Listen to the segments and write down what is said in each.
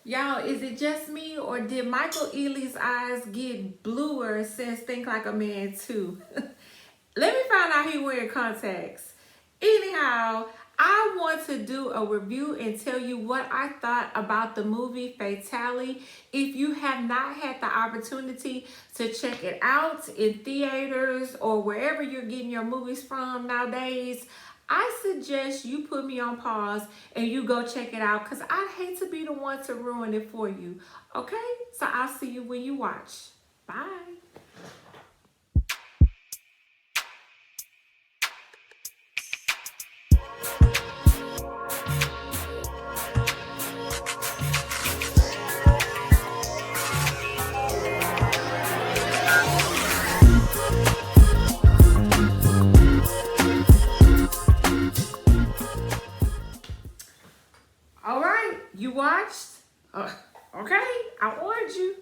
Y'all, is it just me or did Michael Ealy's eyes get bluer since Think Like a Man 2? Let me find out he wearing contacts. Anyhow, I want to do a review and tell you what I thought about the movie Fatale. If you have not had the opportunity to check it out in theaters or wherever you're getting your movies from nowadays, I suggest you put me on pause and you go check it out because I hate to be the one to ruin it for you. Okay? So I'll see you when you watch. Bye. All right, you watched? Okay, I warned you.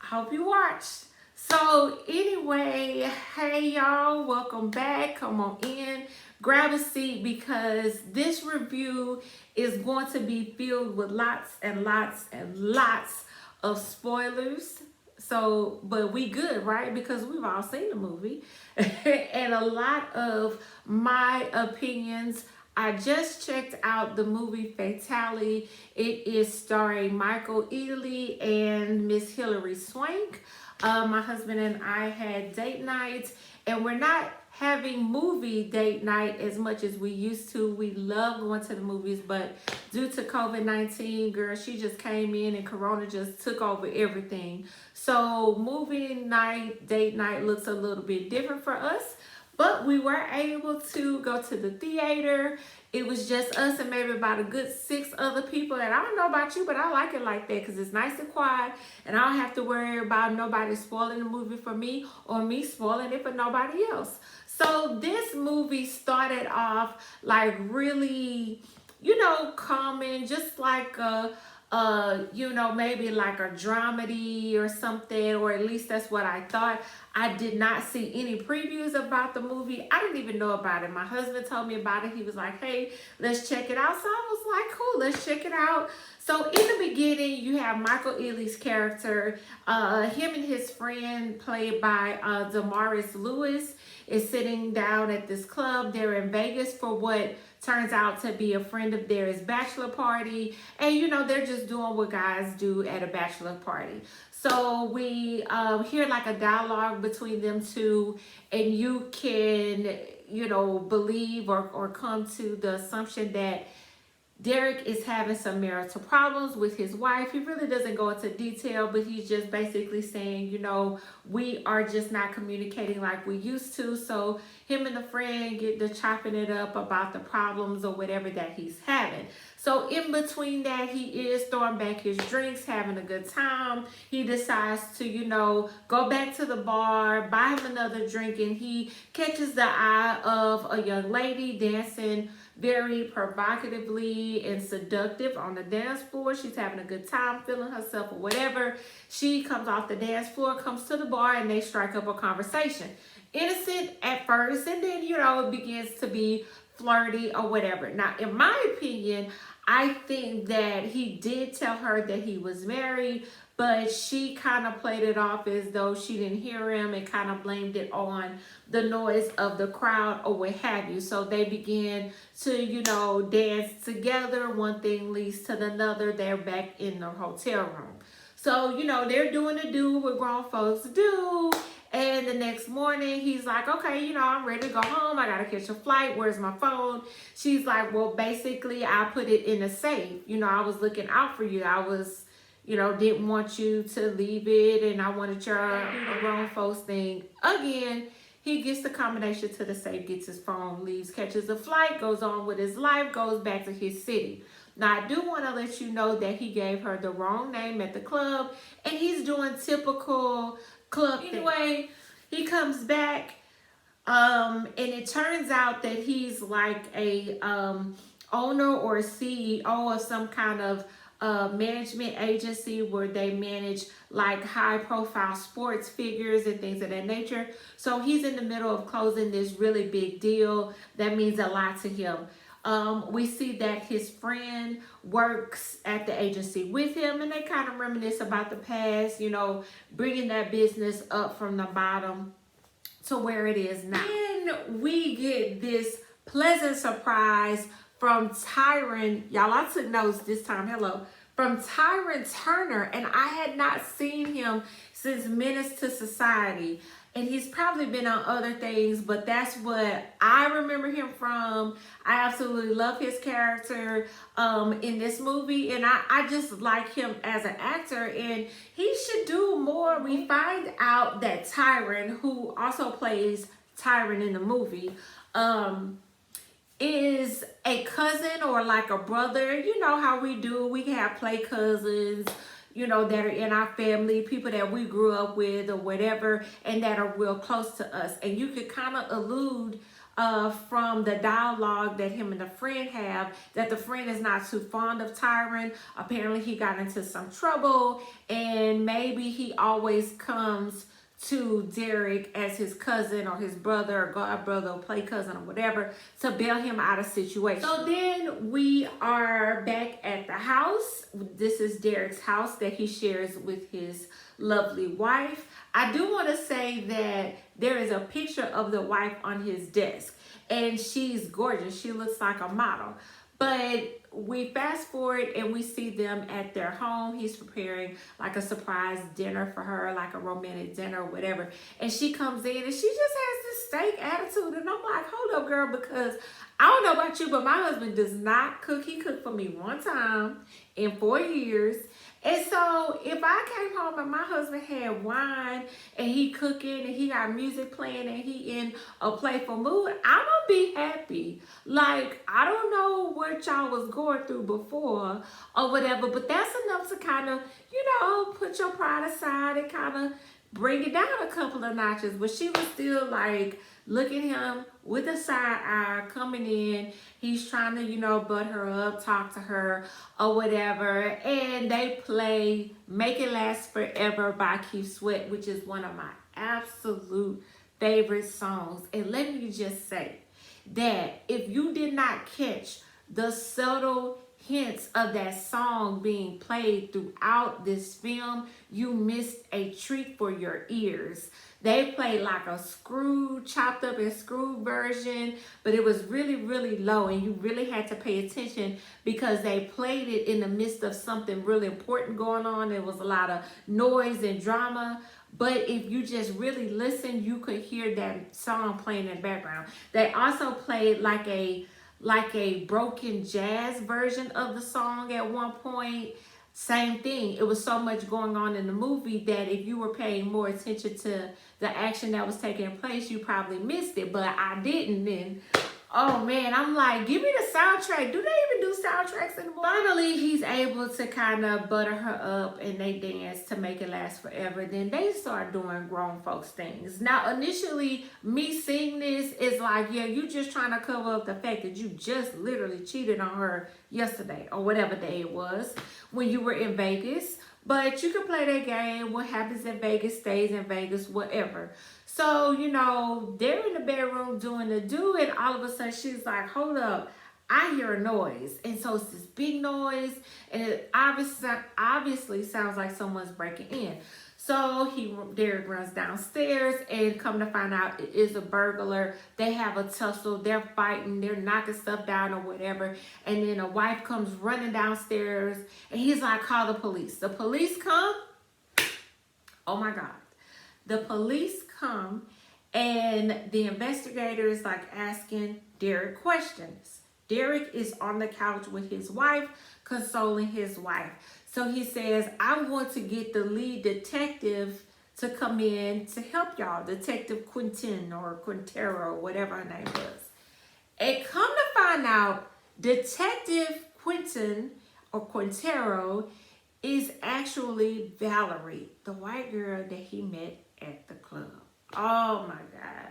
I hope you watched. So anyway, hey y'all, welcome back. Come on in, grab a seat because this review is going to be filled with lots and lots and lots of spoilers. So, but we good, right? Because we've all seen the movie. And a lot of my opinions. I just checked out the movie Fatale. It is starring Michael Ealy and Miss Hilary Swank. My husband and I had date night, and we're not having movie date night as much as we used to. We love going to the movies, but due to COVID-19, girl, she just came in and Corona just took over everything. So movie night, date night looks a little bit different for us. But we were able to go to the theater. It was just us and maybe about a good 6 other people. And I don't know about you, but I like it like that because it's nice and quiet. And I don't have to worry about nobody spoiling the movie for me or me spoiling it for nobody else. So this movie started off like really, calming, just like maybe like a dramedy or something, or at least that's what I thought. I did not see any previews about the movie. I didn't even know about it. My husband told me about it. He was like, hey, let's check it out. So I was like, cool, let's check it out. So in the beginning, you have Michael Ealy's character, him and his friend played by Damaris Lewis is sitting down at this club. They're in Vegas for what turns out to be a friend of theirs' bachelor party. And, they're just doing what guys do at a bachelor party. So we hear like a dialogue between them two, and you can, believe or come to the assumption that Derek is having some marital problems with his wife. He really doesn't go into detail, but he's just basically saying, we are just not communicating like we used to. So him and the friend get to chopping it up about the problems or whatever that he's having. So in between that, he is throwing back his drinks, having a good time. He decides to, go back to the bar, buy him another drink, and he catches the eye of a young lady dancing very provocatively and seductive on the dance floor. She's having a good time, feeling herself or whatever. She comes off the dance floor, comes to the bar, and they strike up a conversation. Innocent at first, and then, it begins to be flirty or whatever. Now, in my opinion, I think that he did tell her that he was married, but she kind of played it off as though she didn't hear him and kind of blamed it on the noise of the crowd or what have you. So they began to, dance together. One thing leads to another. They're back in the hotel room. So, they're doing the do what grown folks do. And the next morning, he's like, okay, I'm ready to go home. I got to catch a flight. Where's my phone? She's like, well, basically, I put it in a safe. I was looking out for you. I was, didn't want you to leave it. And I wanted your do the grown folks thing. Again, he gets the combination to the safe, gets his phone, leaves, catches a flight, goes on with his life, goes back to his city. Now, I do want to let you know that he gave her the wrong name at the club, and he's doing typical club thing. Anyway, he comes back, and it turns out that he's like a owner or CEO of some kind of management agency where they manage like high profile sports figures and things of that nature. So he's in the middle of closing this really big deal that means a lot to him. We see that his friend works at the agency with him, and they kind of reminisce about the past, you know, bringing that business up from the bottom to where it is now. Then we get this pleasant surprise from Tyron. Y'all, I took notes this time. Hello. From Tyron Turner, and I had not seen him since Menace to Society. And he's probably been on other things, but that's what I remember him from. I absolutely love his character in this movie, and I just like him as an actor, and he should do more. We find out that Tyron, who also plays Tyron in the movie, is a cousin or like a brother. You know how we do. We can have play cousins, you know, that are in our family, people that we grew up with or whatever, and that are real close to us. And you could kind of allude from the dialogue that him and the friend have, that the friend is not too fond of Tyron. Apparently he got into some trouble, and maybe he always comes to Derek as his cousin or his brother or god brother or play cousin or whatever to bail him out of situation. So then we are back at the house. This is Derek's house that he shares with his lovely wife. I do want to say that there is a picture of the wife on his desk, and she's gorgeous. She looks like a model. But we fast forward and we see them at their home. He's preparing like a surprise dinner for her, like a romantic dinner or whatever. And she comes in and she just has this steak attitude. And I'm like, hold up, girl, because I don't know about you, but my husband does not cook. He cooked for me one time in 4 years. And so if I came home and my husband had wine and he cooking and he got music playing and he in a playful mood, I'm gonna be happy. Like, I don't know what y'all was going through before or whatever, but that's enough to kind of, you know, put your pride aside and kind of bring it down a couple of notches. But she was still like, look at him with a side eye coming in. He's trying to, you know, butt her up, talk to her or whatever. And they play Make It Last Forever by Keith Sweat, which is one of my absolute favorite songs. And let me just say that if you did not catch the subtle hints of that song being played throughout this film, you missed a treat for your ears. They played like a screwed, chopped up and screwed version, but it was really, really low, and you really had to pay attention because they played it in the midst of something really important going on. There was a lot of noise and drama, but if you just really listen, you could hear that song playing in the background. They also played like a broken jazz version of the song at one point. Same thing. It was so much going on in the movie that if you were paying more attention to the action that was taking place, you probably missed it, but I didn't. And oh man, I'm like, give me the soundtrack. Do they even do soundtracks anymore? Finally, he's able to kind of butter her up and they dance to Make It Last Forever. Then they start doing grown folks things. Now, initially, me seeing this is like, yeah, you just trying to cover up the fact that you just literally cheated on her yesterday or whatever day it was when you were in Vegas. But you can play that game. What happens in Vegas stays in Vegas, whatever. So, you know, they're in the bedroom doing the do, and all of a sudden she's like, hold up, I hear a noise. And so it's this big noise, and it obviously sounds like someone's breaking in. So Derek runs downstairs, and come to find out it is a burglar. They have a tussle, they're fighting, they're knocking stuff down or whatever. And then a wife comes running downstairs, and he's like, call the police. The police come. Oh my God. The police come, and the investigator is like asking Derek questions. Derek is on the couch with his wife, consoling his wife. So he says, I'm going to get the lead detective to come in to help y'all. Detective Quintin or Quintero, whatever her name was. And come to find out, Detective Quintin or Quintero is actually Valerie, the white girl that he met at the club. Oh my God.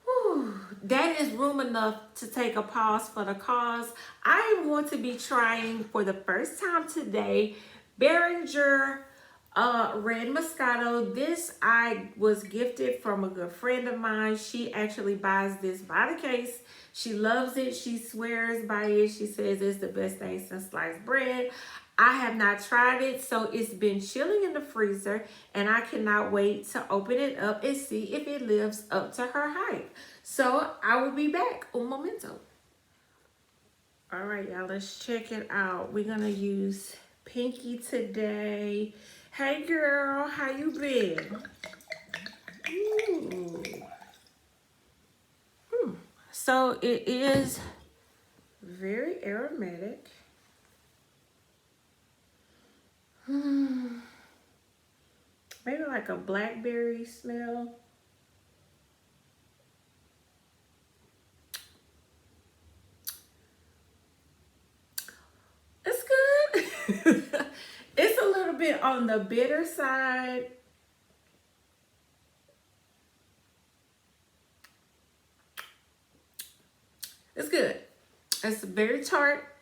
Whew. That is room enough to take a pause for the cause. I am going to be trying for the first time today Behringer Red Moscato. This I was gifted from a good friend of mine. She actually buys this by the case. She loves it. She swears by it. She says it's the best thing since sliced bread. I have not tried it, so it's been chilling in the freezer, and I cannot wait to open it up and see if it lives up to her hype. So I will be back. Un momento. All right, y'all, let's check it out. We're gonna use Pinky today. Hey girl, how you been? Ooh. So it is very aromatic. Maybe like a blackberry smell. It's good. It's a little bit on the bitter side. It's good. It's very tart.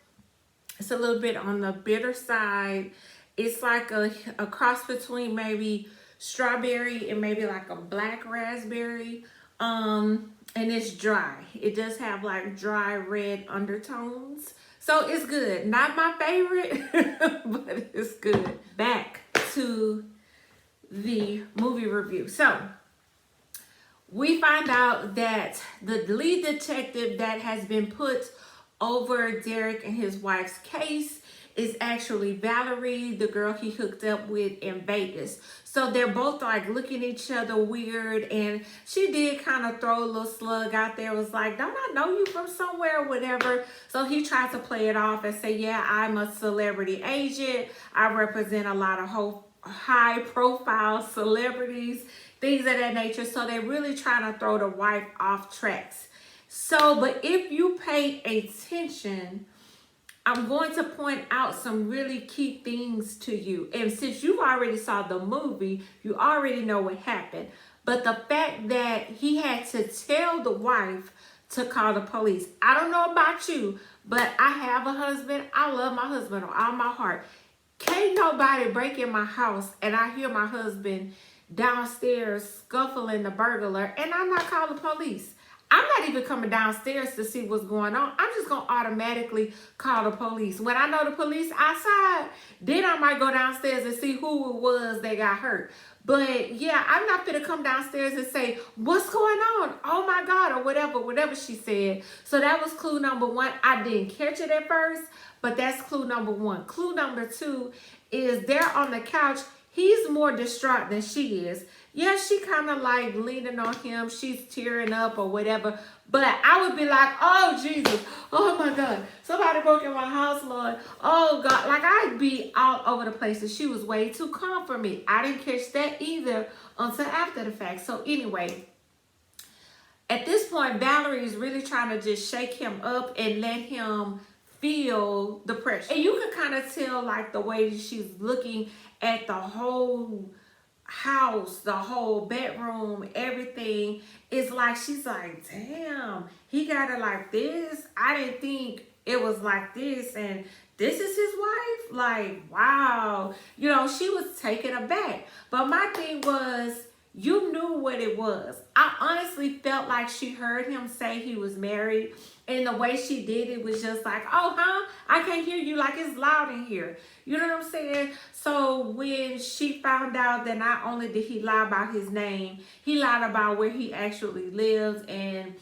It's a little bit on the bitter side. It's like a cross between maybe strawberry and maybe like a black raspberry. And it's dry. It does have like dry red undertones. So it's good. Not my favorite, but it's good. Back to the movie review. So we find out that the lead detective that has been put over Derek and his wife's case is actually Valerie, the girl he hooked up with in Vegas. So they're both like looking at each other weird, and she did kind of throw a little slug out there. Was like, don't I know you from somewhere or whatever? So he tried to play it off and say, yeah, I'm a celebrity agent. I represent a lot of high profile celebrities, things of that nature. So they're really trying to throw the wife off tracks. So, but if you pay attention, I'm going to point out some really key things to you. And since you already saw the movie, you already know what happened. But the fact that he had to tell the wife to call the police. I don't know about you, but I have a husband. I love my husband with all my heart. Can't nobody break in my house and I hear my husband downstairs scuffling the burglar and I'm not calling the police. I'm not even coming downstairs to see what's going on. I'm just going to automatically call the police. When I know the police outside, then I might go downstairs and see who it was that got hurt. But yeah, I'm not going to come downstairs and say, what's going on? Oh my God, or whatever she said. So that was clue number one. I didn't catch it at first, but that's clue number one. Clue number two is they're on the couch. He's more distraught than she is. Yeah, she kind of like leaning on him. She's tearing up or whatever. But I would be like, oh, Jesus. Oh, my God. Somebody broke in my house, Lord. Oh, God. Like, I'd be all over the place. And she was way too calm for me. I didn't catch that either until after the fact. So, anyway, at this point, Valerie is really trying to just shake him up and let him feel the pressure. And you can kind of tell, like, the way she's looking at the whole house, the whole bedroom, everything. Is like, she's like, damn, he got it like this. I didn't think it was like this, and this is his wife. Like, wow. You know, she was taken aback. But my thing was, you knew what it was. I honestly felt like she heard him say he was married, and the way she did it was just like, oh, huh? I can't hear you, like it's loud in here. You know what I'm saying? So when she found out that not only did he lie about his name, he lied about where he actually lives, and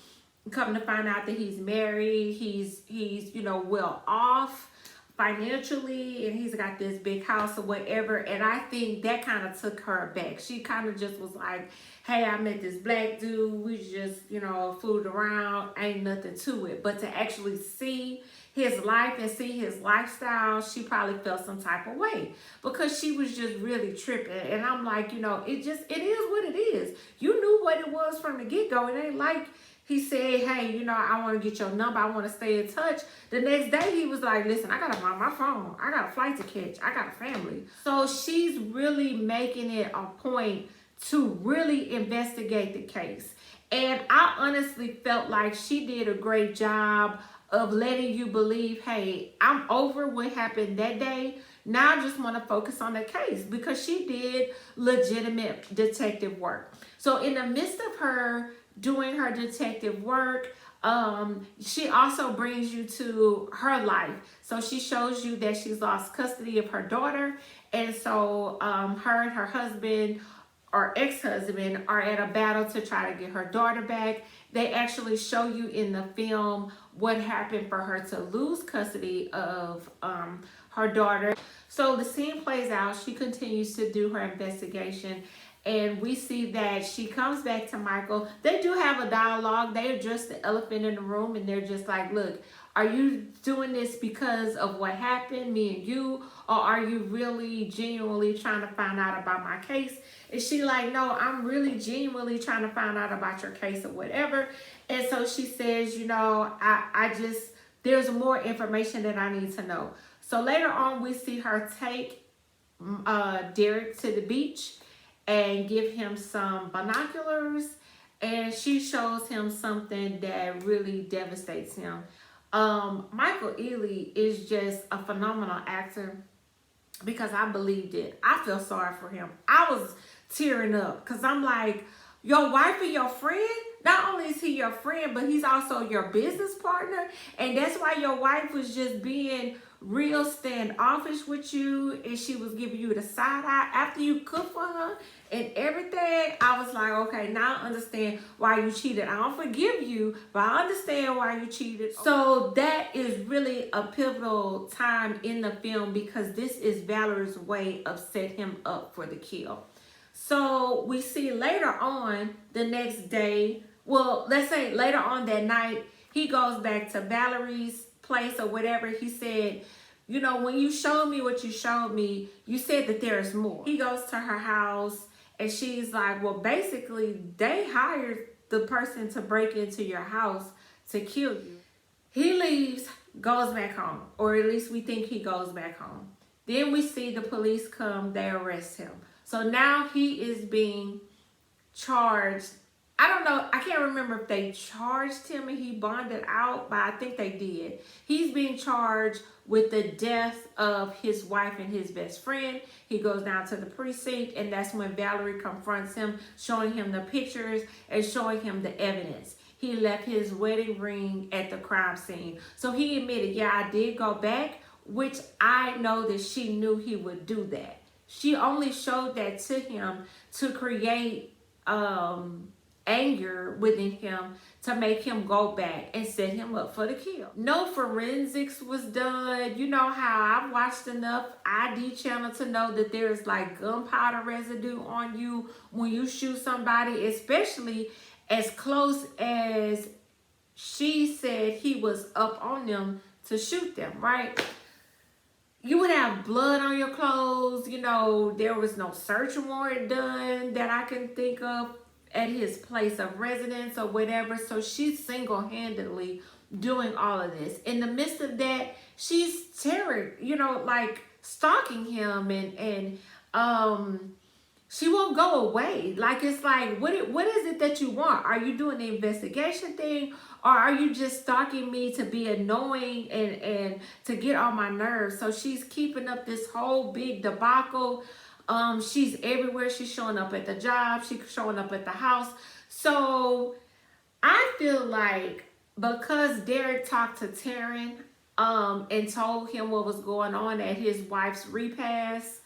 come to find out that he's married, he's you know, well off financially, and he's got this big house or whatever. And I think that kind of took her back. She kind of just was like, hey, I met this black dude, we just, you know, fooled around, ain't nothing to it. But to actually see his life and see his lifestyle, she probably felt some type of way, because she was just really tripping. And I'm like, you know, it is what it is. You knew what it was from the get-go. It ain't like he said, hey, you know, I want to get your number, I want to stay in touch. The next day he was like, listen, I got to find my phone, I got a flight to catch, I got a family. So she's really making it a point to really investigate the case. And I honestly felt like she did a great job of letting you believe, hey, I'm over what happened that day. Now I just want to focus on the case because she did legitimate detective work. So in the midst of her doing her detective work, she also brings you to her life. So she shows you that she's lost custody of her daughter. And so her and her husband or ex-husband are at a battle to try to get her daughter back. They actually show you in the film what happened for her to lose custody of her daughter. So the scene plays out. She continues to do her investigation. And we see that she comes back to Michael. They do have a dialogue. They address the elephant in the room. And they're just like, look, are you doing this because of what happened, me and you? Or are you really genuinely trying to find out about my case? And she like, no, I'm really genuinely trying to find out about your case or whatever. And so she says, you know, I just, there's more information that I need to know. So later on, we see her take Derek to the beach and give him some binoculars. And she shows him something that really devastates him. Michael Ealy is just a phenomenal actor because I believed it. I feel sorry for him. I was tearing up because I'm like, your wife and your friend, not only is he your friend, but he's also your business partner. And that's why your wife was just being real standoffish with you, and she was giving you the side eye after you cooked for her and everything. I was like, okay, now I understand why you cheated. I don't forgive you, but I understand why you cheated. So that is really a pivotal time in the film because this is Valerie's way of setting him up for the kill. So we see later on the next day, well, let's say later on that night, he goes back to Valerie's place or whatever. He said, you know, when you showed me what you showed me, you said that there's more. He goes to her house and she's like, well, basically they hired the person to break into your house to kill you. He leaves, goes back home, or at least we think he goes back home. Then we see the police come, they arrest him. So now he is being charged. I don't know, I can't remember if they charged him and he bonded out, but I think they did. He's being charged with the death of his wife and his best friend. He goes down to the precinct, and that's when Valerie confronts him, showing him the pictures and showing him the evidence. He left his wedding ring at the crime scene. So he admitted, yeah, I did go back, which I know that she knew he would do that. She only showed that to him to create anger within him to make him go back and set him up for the kill. No forensics was done. You know how I've watched enough ID channel to know that there's like gunpowder residue on you when you shoot somebody, especially as close as she said he was up on them to shoot them, right? You would have blood on your clothes. You know, there was no search warrant done that I can think of at his place of residence or whatever. So she's single-handedly doing all of this. In the midst of that, she's terror, you know, like stalking him and she won't go away. Like, it's like, what is it that you want? Are you doing the investigation thing? Or are you just stalking me to be annoying and to get on my nerves? So she's keeping up this whole big debacle. She's everywhere. She's showing up at the job. She's showing up at the house. So I feel like because Derek talked to Taryn and told him what was going on at his wife's repast,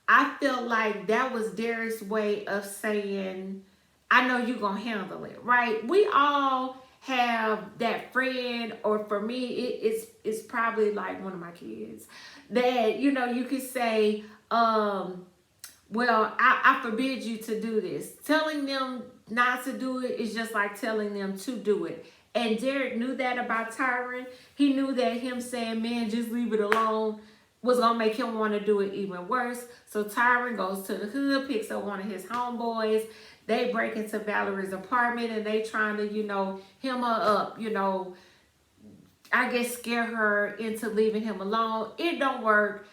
I feel like that was Derek's way of saying, I know you're going to handle it, right? We all have that friend, or for me, it's probably like one of my kids, that, you know, you could say, well, I forbid you to do this. Telling them not to do it is just like telling them to do it. And Derek knew that about Tyron. He knew that him saying, man, just leave it alone, was going to make him want to do it even worse. So Tyron goes to the hood, picks up one of his homeboys. They break into Valerie's apartment and they trying to, you know, hem her up, you know, I guess scare her into leaving him alone. It don't work.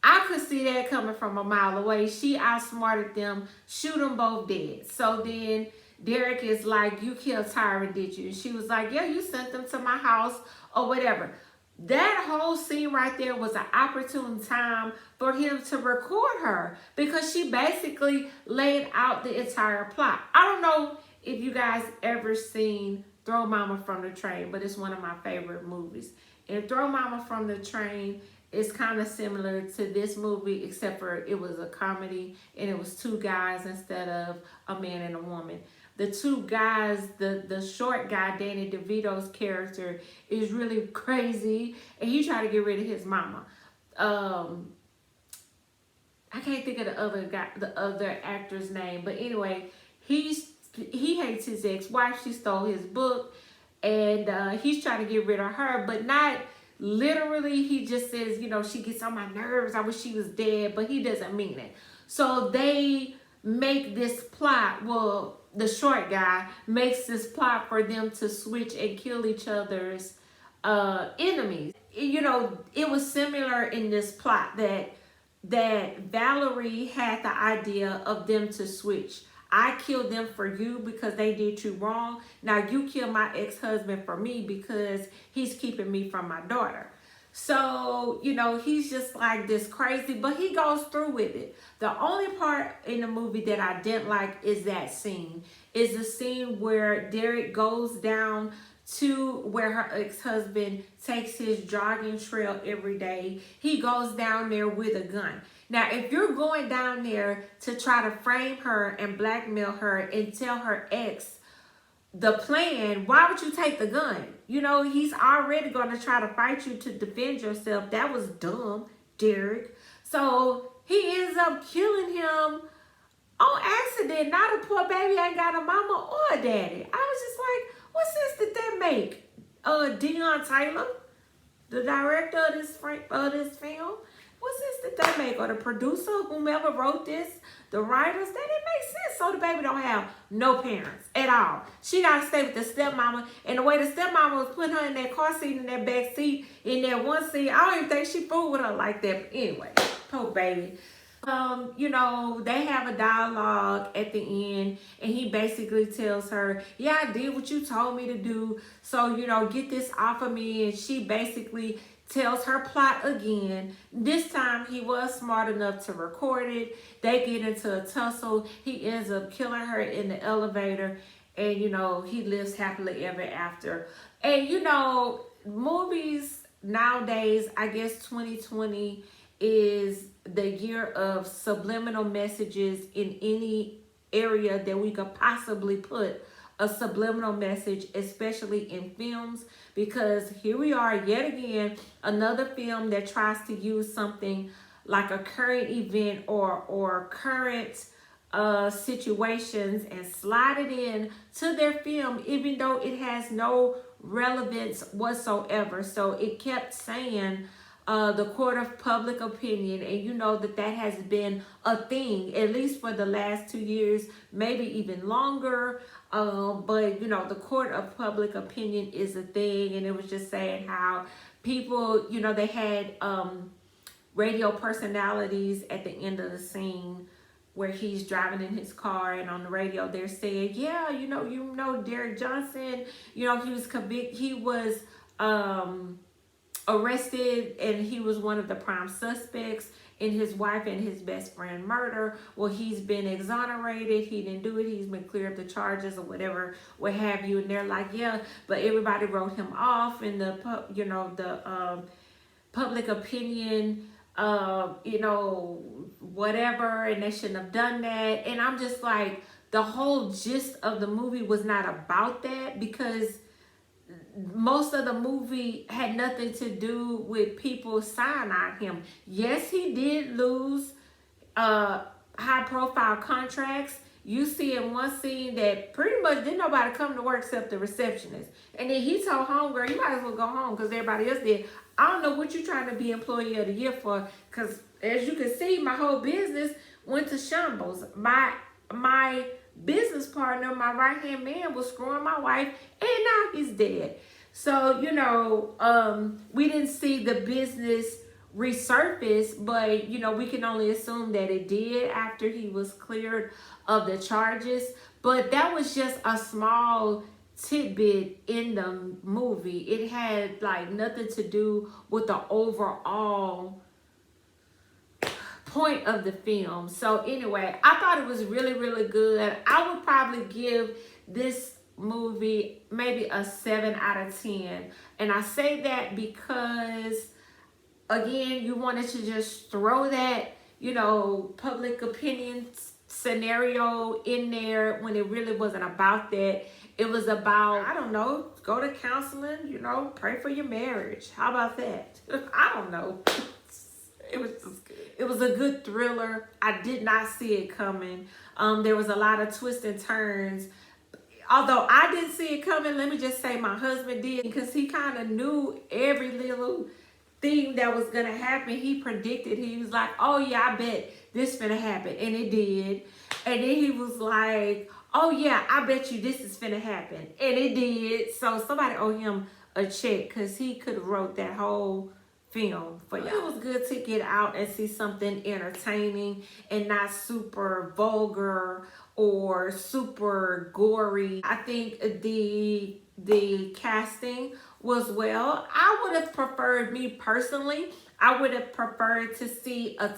I could see that coming from a mile away. She outsmarted them, shoot them both dead. So then Derek is like, you killed Tyron, did you? And she was like, yeah, you sent them to my house or whatever. That whole scene right there was an opportune time for him to record her because she basically laid out the entire plot. I don't know if you guys ever seen Throw Mama from the Train, but it's one of my favorite movies. And Throw Mama from the Train is kind of similar to this movie, except for it was a comedy and it was two guys instead of a man and a woman. The two guys, the short guy, Danny DeVito's character, is really crazy, and he tried to get rid of his mama. I can't think of the other guy, the other actor's name, but anyway, he hates his ex-wife. She stole his book, and he's trying to get rid of her, but not literally. He just says, you know, she gets on my nerves. I wish she was dead, but he doesn't mean it. So they make this plot. Well, the short guy makes this plot for them to switch and kill each other's enemies. You know, it was similar in this plot that Valerie had the idea of them to switch. I killed them for you because they did you wrong. Now you kill my ex-husband for me because he's keeping me from my daughter. So, you know, he's just like this crazy, but he goes through with it. The only part in the movie that I didn't like is that scene. Is the scene where Derek goes down to where her ex-husband takes his jogging trail every day. He goes down there with a gun. Now, if you're going down there to try to frame her and blackmail her and tell her ex the plan, why would you take the gun? You know, he's already going to try to fight you to defend yourself. That was dumb, Derek. So he ends up killing him on accident. Now the poor baby ain't got a mama or a daddy. I was just like, what sense did that make? Deion Taylor, the director of this film, what sense did that make? Or the producer, whomever wrote this, the writers, that didn't make sense. So the baby don't have no parents at all. She got to stay with the stepmama. And the way the stepmama was putting her in that car seat, in that back seat, in that one seat, I don't even think she fooled with her like that. But anyway, poor baby. You know, they have a dialogue at the end, and he basically tells her, yeah, I did what you told me to do. So, you know, get this off of me. And she basically tells her plot again. This time he was smart enough to record it. They get into a tussle. He ends up killing her in the elevator, and you know, he lives happily ever after. And you know, movies nowadays, I guess 2020 is the year of subliminal messages. In any area that we could possibly put a subliminal message, especially in films, because here we are yet again, another film that tries to use something like a current event or current situations and slide it in to their film, even though it has no relevance whatsoever. So it kept saying the court of public opinion, and you know that has been a thing at least for the last 2 years, maybe even longer. But you know, the court of public opinion is a thing, and it was just saying how people, you know, they had radio personalities at the end of the scene where he's driving in his car, and on the radio they're saying, yeah, you know Derek Johnson, you know, he was convicted, he was arrested, and he was one of the prime suspects in his wife and his best friend murder. Well, he's been exonerated. He didn't do it. He's been cleared of the charges or whatever, what have you. And they're like, yeah, but everybody wrote him off, and the public opinion, you know, whatever, and they shouldn't have done that. And I'm just like, the whole gist of the movie was not about that, because most of the movie had nothing to do with people cyanide him. Yes, he did lose high profile contracts. You see in one scene that pretty much didn't nobody come to work except the receptionist. And then he told homegirl, you might as well go home because everybody else did. I don't know what you're trying to be employee of the year for, because as you can see, my whole business went to shambles. My business partner, my right-hand man, was screwing my wife, and now he's dead. So, you know, we didn't see the business resurface, but, you know, we can only assume that it did after he was cleared of the charges. But that was just a small tidbit in the movie. It had like nothing to do with the overall point of the film. So anyway, I thought it was really, really good. I would probably give this movie maybe a 7 out of 10. And I say that because, again, you wanted to just throw that, you know, public opinion scenario in there when it really wasn't about that. It was about, I don't know, go to counseling, you know, pray for your marriage. How about that? I don't know. It was just good. It was a good thriller. I did not see it coming. There was a lot of twists and turns. Although I didn't see it coming, let me just say my husband did, because he kind of knew every little thing that was going to happen. He predicted. He was like, oh yeah, I bet this finna happen. And it did. And then he was like, oh yeah, I bet you this is finna happen. And it did. So somebody owe him a check, because he could have wrote that whole film for y'all. It was good to get out and see something entertaining and not super vulgar or super gory. I think the casting was well. I would have preferred, me personally, I would have preferred to see a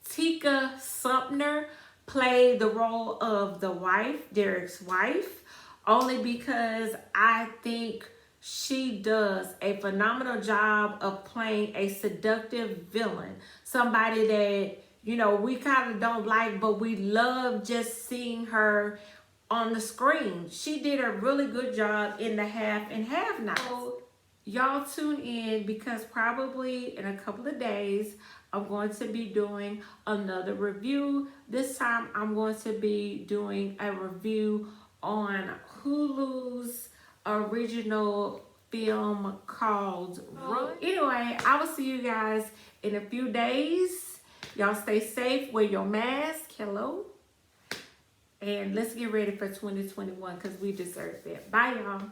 Tika Sumpter play the role of the wife, Derek's wife, only because I think she does a phenomenal job of playing a seductive villain. Somebody that, you know, we kind of don't like, but we love just seeing her on the screen. She did a really good job in the Half and Half Nots. So y'all tune in, because probably in a couple of days, I'm going to be doing another review. This time I'm going to be doing a review on Hulu's original film called Run. Anyway, I will see you guys in a few days. Y'all stay safe, wear your mask, hello. And let's get ready for 2021, because we deserve it. Bye, y'all.